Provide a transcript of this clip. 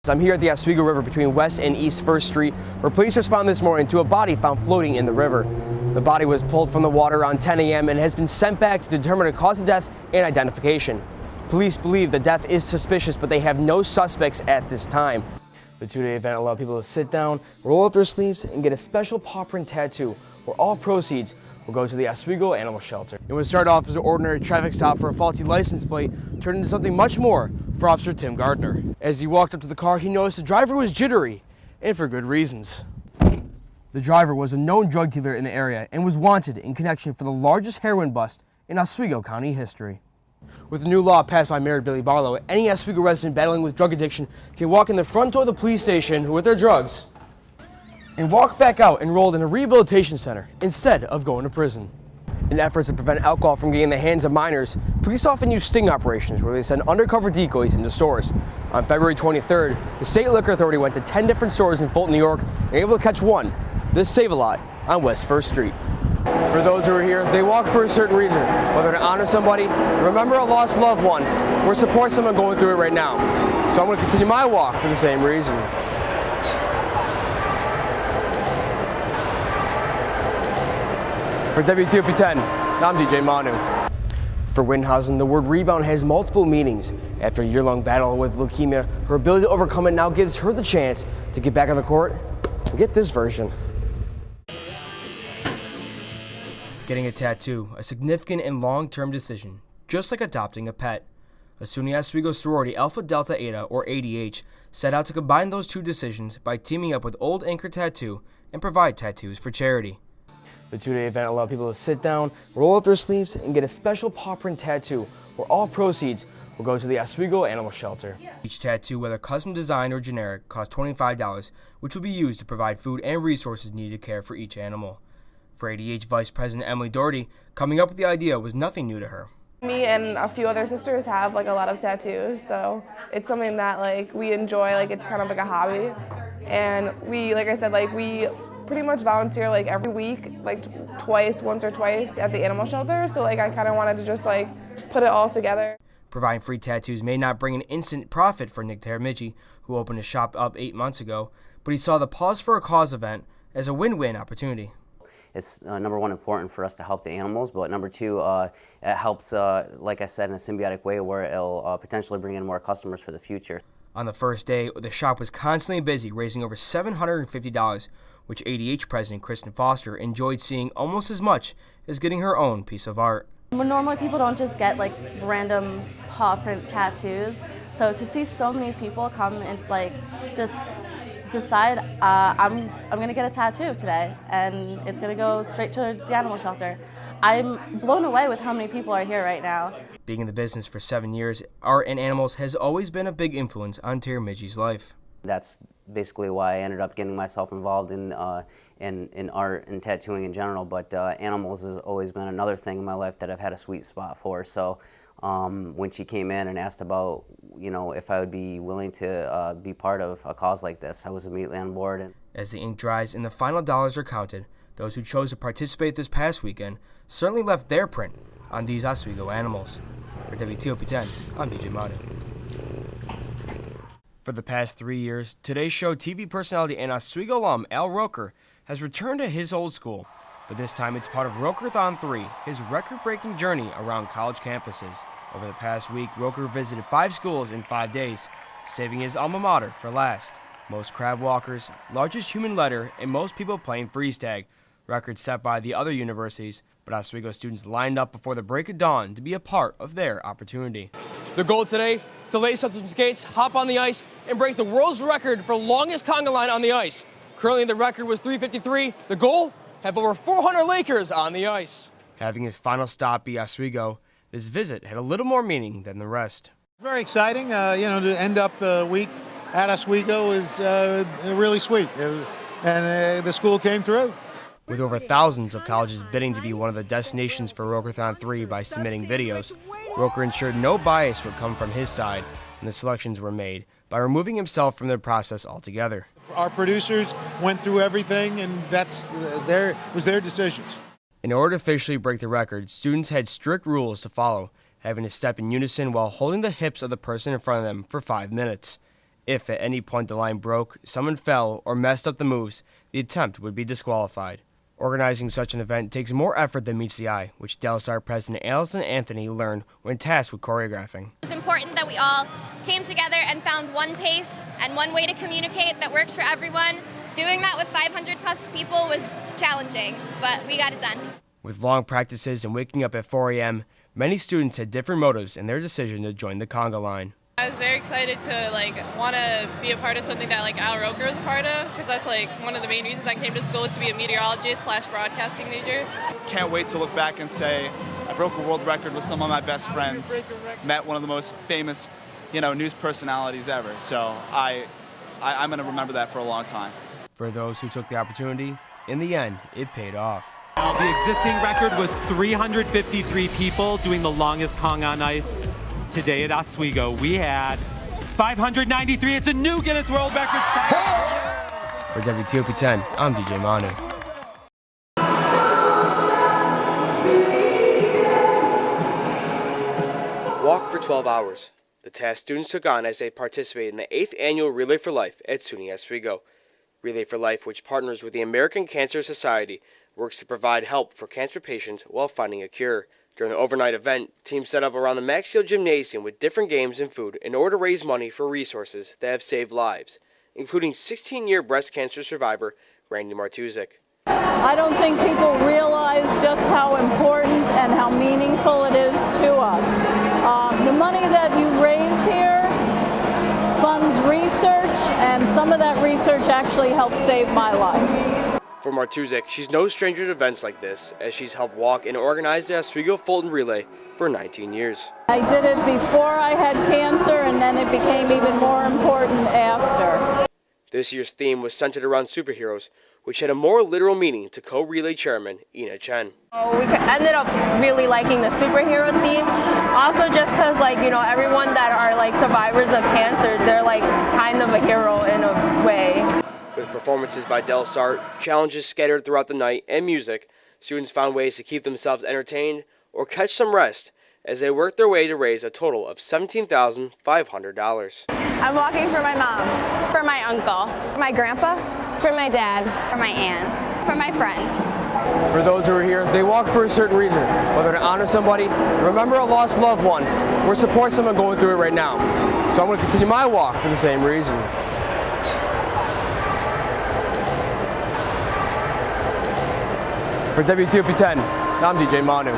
I'm here at the Oswego River between West and East 1st Street, where police responded this morning to a body found floating in the river. The body was pulled from the water around 10 a.m. and has been sent back to determine the cause of death and identification. Police believe the death is suspicious, but they have no suspects at this time. The two-day event allowed people to sit down, roll up their sleeves, and get a special paw print tattoo, where all proceeds will go to the Oswego Animal Shelter. It would start off as an ordinary traffic stop for a faulty license plate, turned into something much more for Officer Tim Gardner. As he walked up to the car, he noticed the driver was jittery, and for good reasons. The driver was a known drug dealer in the area and was wanted in connection for the largest heroin bust in Oswego County history. With the new law passed by Mayor Billy Barlow, any Oswego resident battling with drug addiction can walk in the front door of the police station with their drugs and walk back out enrolled in a rehabilitation center instead of going to prison. In efforts to prevent alcohol from getting in the hands of minors, police often use sting operations where they send undercover decoys into stores. On February 23rd, the State Liquor Authority went to 10 different stores in Fulton, New York, and able to catch one, this Save-A-Lot, on West 1st Street. For those who are here, they walk for a certain reason, whether to honor somebody, remember a lost loved one, or support someone going through it right now. So I'm going to continue my walk for the same reason. For WTOP 10, I'm DJ Manu. For Windhausen, the word rebound has multiple meanings. After a year-long battle with leukemia, her ability to overcome it now gives her the chance to get back on the court and get this version. Getting a tattoo, a significant and long-term decision, just like adopting a pet. A SUNY Oswego sorority Alpha Delta Eta, or ADH, set out to combine those two decisions by teaming up with Old Anchor Tattoo and provide tattoos for charity. The two-day event allowed people to sit down, roll up their sleeves, and get a special paw print tattoo, where all proceeds will go to the Oswego Animal Shelter. Each tattoo, whether custom designed or generic, costs $25, which will be used to provide food and resources needed to care for each animal. For ADH Vice President Emily Doherty, coming up with the idea was nothing new to her. Me and a few other sisters have a lot of tattoos, so it's something that we enjoy, it's kind of like a hobby. And we, like I said, we pretty much volunteer every week, once or twice at the animal shelter, so I kind of wanted to just put it all together. Providing free tattoos may not bring an instant profit for Nick Teramici, who opened his shop up 8 months ago, but he saw the Pause for a Cause event as a win-win opportunity. It's number one, important for us to help the animals, but number two, it helps, like I said, in a symbiotic way where it'll potentially bring in more customers for the future. On the first day, the shop was constantly busy, raising over $750, which ADH President Kristen Foster enjoyed seeing almost as much as getting her own piece of art. Normally people don't just get random paw print tattoos, so to see so many people come and just decide I'm gonna get a tattoo today and it's gonna go straight towards the animal shelter. I'm blown away with how many people are here right now. Being in the business for 7 years, art and animals has always been a big influence on Teramichi's life. That's basically why I ended up getting myself involved in art and tattooing in general, but animals has always been another thing in my life that I've had a sweet spot for. So when she came in and asked about, if I would be willing to be part of a cause like this, I was immediately on board. As the ink dries and the final dollars are counted, those who chose to participate this past weekend certainly left their print on these Oswego animals. For WTOP 10, I'm DJ Manu. For the past 3 years, Today's Show TV personality and Oswego alum Al Roker has returned to his old school, but this time it's part of Rokerthon 3, his record-breaking journey around college campuses. Over the past week, Roker visited 5 schools in 5 days, saving his alma mater for last. Most crab walkers, largest human letter, and most people playing freeze tag, records set by the other universities, but Oswego students lined up before the break of dawn to be a part of their opportunity. The goal today, to lace up some skates, hop on the ice, and break the world's record for longest conga line on the ice. Currently the record was 3:53. The goal, have over 400 Lakers on the ice. Having his final stop be Oswego, this visit had a little more meaning than the rest. Very exciting, to end up the week at Oswego is really sweet, and the school came through. With over thousands of colleges bidding to be one of the destinations for Rokerthon 3 by submitting videos, Roker ensured no bias would come from his side, and the selections were made by removing himself from the process altogether. Our producers went through everything, and it was their decisions. In order to officially break the record, students had strict rules to follow, having to step in unison while holding the hips of the person in front of them for 5 minutes. If at any point the line broke, someone fell, or messed up the moves, the attempt would be disqualified. Organizing such an event takes more effort than meets the eye, which Del Star President Allison Anthony learned when tasked with choreographing. It's important that we all came together and found one pace and one way to communicate that works for everyone. Doing that with 500 plus people was challenging, but we got it done. With long practices and waking up at 4 a.m., many students had different motives in their decision to join the conga line. I was very excited to want to be a part of something that Al Roker was a part of, because that's one of the main reasons I came to school, was to be a meteorologist / broadcasting major. Can't wait to look back and say I broke a world record with some of my best friends, met one of the most famous, news personalities ever. So I'm going to remember that for a long time. For those who took the opportunity, in the end, it paid off. The existing record was 353 people doing the longest conga on ice. Today at Oswego, we had 593. It's a new Guinness World Records title. For WTOP 10, I'm DJ Manu. Walk for 12 hours. The task students took on as they participated in the 8th annual Relay for Life at SUNY Oswego. Relay for Life, which partners with the American Cancer Society, works to provide help for cancer patients while finding a cure. During the overnight event, teams set up around the Maxfield Gymnasium with different games and food in order to raise money for resources that have saved lives, including 16-year breast cancer survivor Randy Martuzik. I don't think people realize just how important and how meaningful it is to us. The money that you raise here funds research, and some of that research actually helped save my life. For Martuzik, she's no stranger to events like this, as she's helped walk and organize the Oswego Fulton Relay for 19 years. I did it before I had cancer, and then it became even more important after. This year's theme was centered around superheroes, which had a more literal meaning to co-relay chairman Ina Chen. We ended up really liking the superhero theme, also just because everyone that are survivors of cancer, they're kind of a hero in a way. With performances by Del Sart, challenges scattered throughout the night, and music, students found ways to keep themselves entertained or catch some rest as they worked their way to raise a total of $17,500. I'm walking for my mom, For my uncle, my grandpa, for my dad, for my aunt, for my friend. For those who are here, they walk for a certain reason, whether to honor somebody, remember a lost loved one, or support someone going through it right now. So I'm going to continue my walk for the same reason. For WTOP 10, I'm DJ Manu.